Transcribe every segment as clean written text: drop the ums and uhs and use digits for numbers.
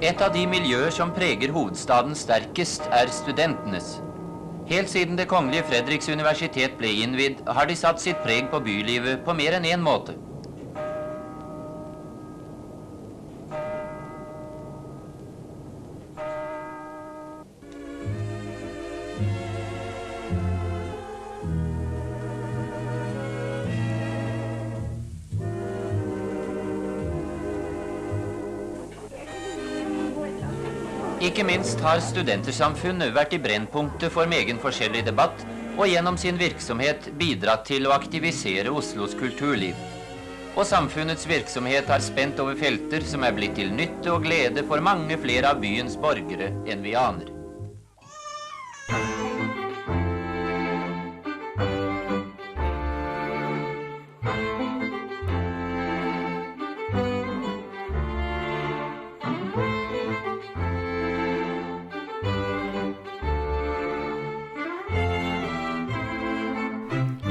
Et av de miljøer som preger hovedstaden sterkest studentenes. Helt siden Det Kongelige Fredriks Universitet ble innvidd, har de satt sitt preg på bylivet på mer enn en måte. Ikke minst har studentersamfunnet vært i brennpunktet for meget forskjellig debatt, og gjennom sin virksomhet bidratt til å aktivisere Oslos kulturliv. Og samfunnets virksomhet har spent over felter som er blitt til nytte og glede for mange flere av byens borgere enn vi aner.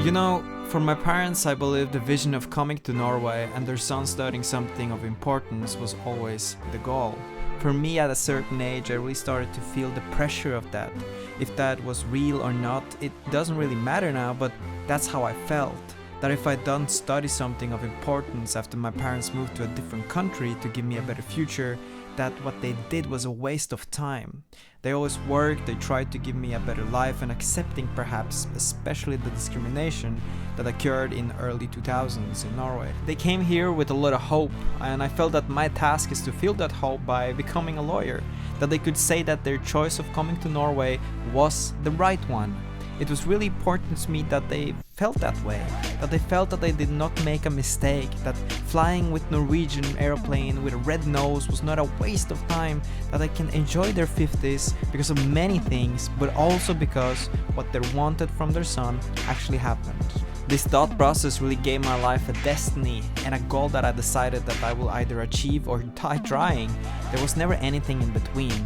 You know, for my parents, I believe the vision of coming to Norway and their son studying something of importance was always the goal. For me, at a certain age, I really started to feel the pressure of that. If that was real or not, it doesn't really matter now, but that's how I felt. That if I don't study something of importance after my parents moved to a different country to give me a better future, that what they did was a waste of time. They always worked, they tried to give me a better life, and accepting perhaps especially the discrimination that occurred in early 2000s in Norway. They came here with a lot of hope, and I felt that my task is to fill that hope by becoming a lawyer, that they could say that their choice of coming to Norway was the right one. It was really important to me that they felt that way, that they felt that they did not make a mistake, that flying with Norwegian airplane with a red nose was not a waste of time, that they can enjoy their 50s because of many things, but also because what they wanted from their son actually happened. This thought process really gave my life a destiny and a goal that I decided that I will either achieve or die trying. There was never anything in between.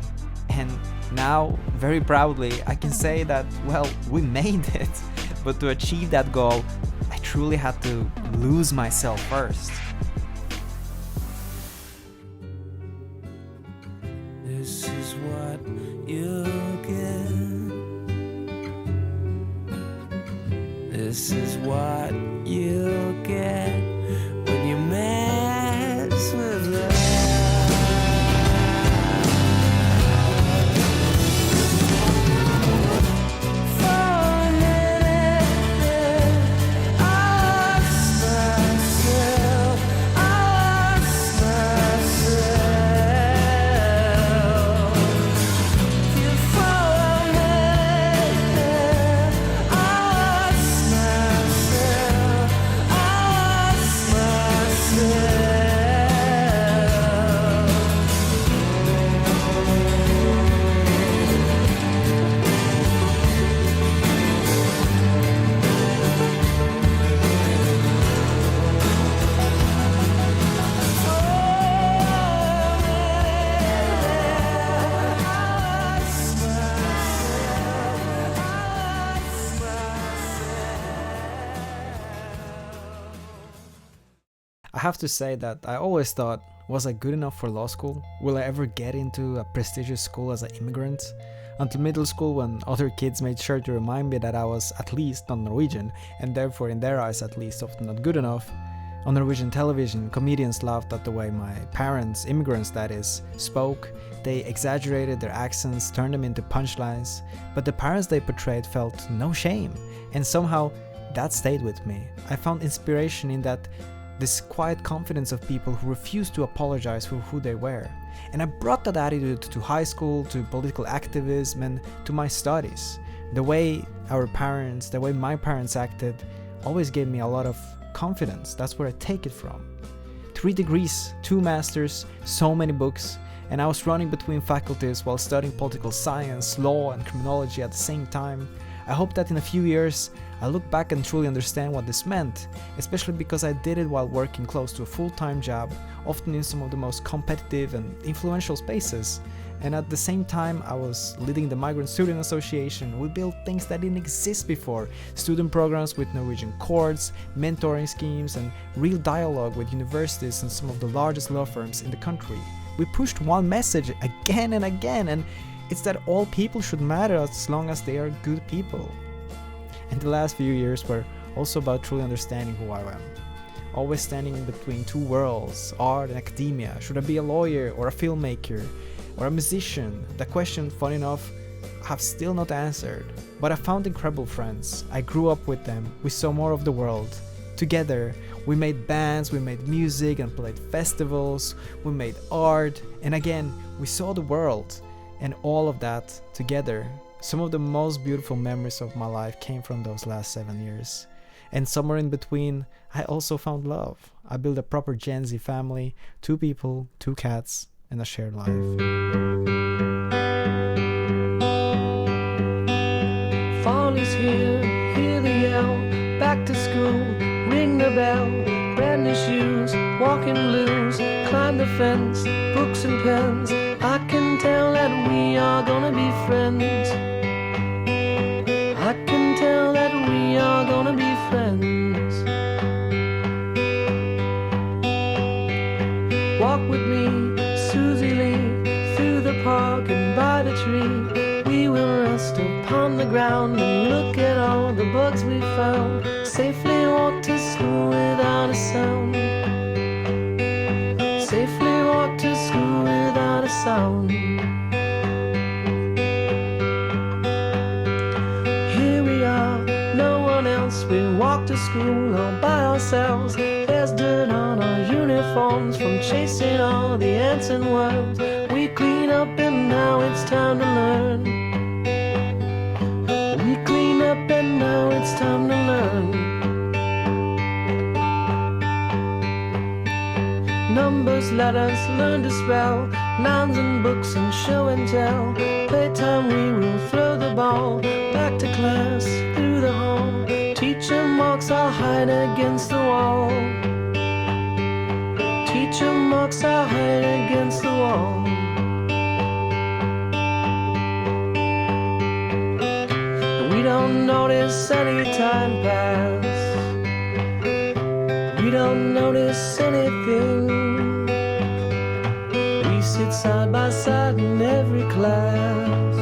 And now, very proudly, I can say that, well, we made it. But to achieve that goal, I truly had to lose myself first. This is what you'll get. This is what you'll get when you mess with love. I have to say that I always thought, was I good enough for law school? Will I ever get into a prestigious school as an immigrant? Until middle school, when other kids made sure to remind me that I was at least not Norwegian, and therefore in their eyes at least often not good enough. On Norwegian television, comedians laughed at the way my parents, immigrants that is, spoke. They exaggerated their accents, turned them into punchlines, but the parents they portrayed felt no shame, and somehow that stayed with me. I found inspiration in that this quiet confidence of people who refused to apologize for who they were. And I brought that attitude to high school, to political activism, and to my studies. The way our parents, the way my parents acted, always gave me a lot of confidence. That's where I take it from. 3 degrees, 2 masters, so many books, and I was running between faculties while studying political science, law, and criminology at the same time. I hope that in a few years, I look back and truly understand what this meant, especially because I did it while working close to a full-time job, often in some of the most competitive and influential spaces. And at the same time, I was leading the Migrant Student Association. We built things that didn't exist before, student programs with Norwegian courts, mentoring schemes, and real dialogue with universities and some of the largest law firms in the country. We pushed one message again and again, and it's that all people should matter as long as they are good people. And the last few years were also about truly understanding who I am. Always standing in between two worlds, art and academia. Should I be a lawyer or a filmmaker or a musician? The question, funny enough, I have still not answered. But I found incredible friends. I grew up with them. We saw more of the world. Together, we made bands, we made music and played festivals, we made art, and again, we saw the world. And all of that together. Some of the most beautiful memories of my life came from those last 7 years. And somewhere in between, I also found love. I built a proper Gen Z family, 2 people, 2 cats, and a shared life. Fall is here, hear the yell, back to school, ring the bell, brand new shoes, walking blues, climb the fence, books and pens. I can tell that we are gonna be friends. I can tell that we are gonna be friends. Walk with me, Susie Lee, through the park and by the tree. We will rest upon the ground and look at all the bugs we found. Safely walk to school without a sound. Safely walk to school without a sound. Here we are, no one else. We walk to school all by ourselves. There's dirt on our uniforms from chasing all the ants and worms. We clean up and now it's time to learn. We clean up and now it's time to learn. Numbers, letters, learn to spell, nouns and books and show and tell. Playtime we will throw the ball, back to class, through the hall. Teacher marks our hide against the wall. Teacher marks our hide against the wall. We don't notice any time pass. We don't notice anything. We sit side by side in every class.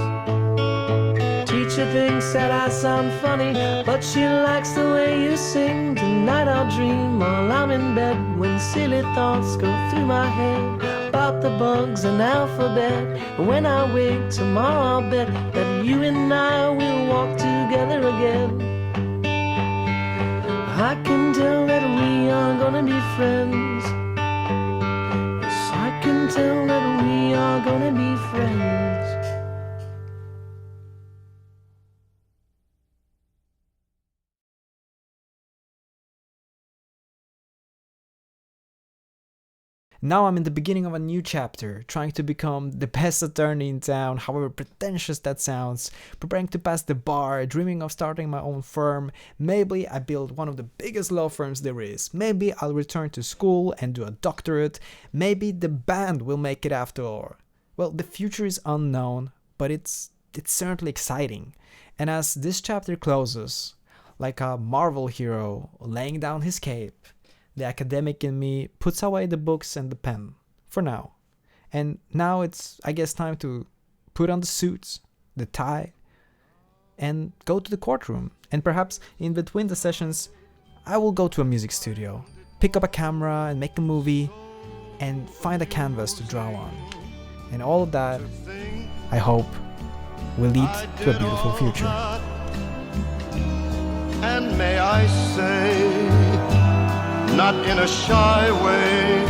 Teacher thinks that I sound funny, but she likes the way you sing. Tonight I'll dream while I'm in bed, when silly thoughts go through my head about the bugs and alphabet. And when I wake tomorrow I'll bet that you and I will walk together again. I can tell that we are gonna be friends. Yes, I can tell that we are gonna be friends. Now I'm in the beginning of a new chapter, trying to become the best attorney in town, however pretentious that sounds, preparing to pass the bar, dreaming of starting my own firm. Maybe I build one of the biggest law firms there is. Maybe I'll return to school and do a doctorate. Maybe the band will make it after all. Well, the future is unknown, but it's certainly exciting. And as this chapter closes, like a Marvel hero laying down his cape, the academic in me puts away the books and the pen, for now. And now it's, I guess, time to put on the suits, the tie, and go to the courtroom. And perhaps in between the sessions, I will go to a music studio, pick up a camera and make a movie, and find a canvas to draw on. And all of that, I hope, will lead to a beautiful future. And may I say, not in a shy way,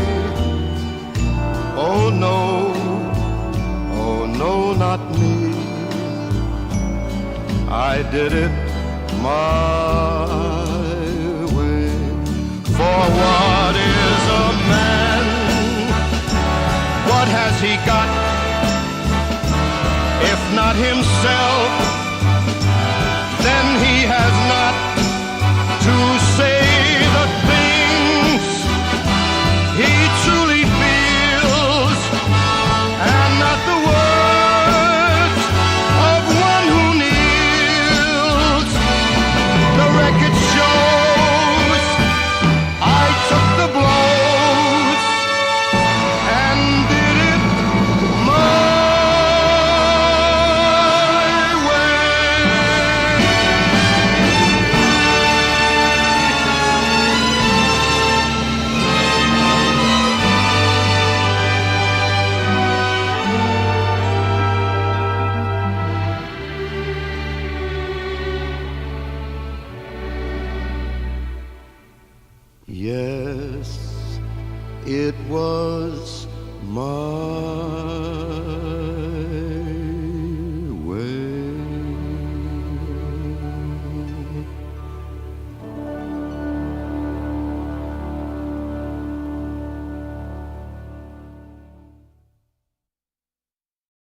oh no, not me. I did it my way. For what is a man? What has he got, if not himself?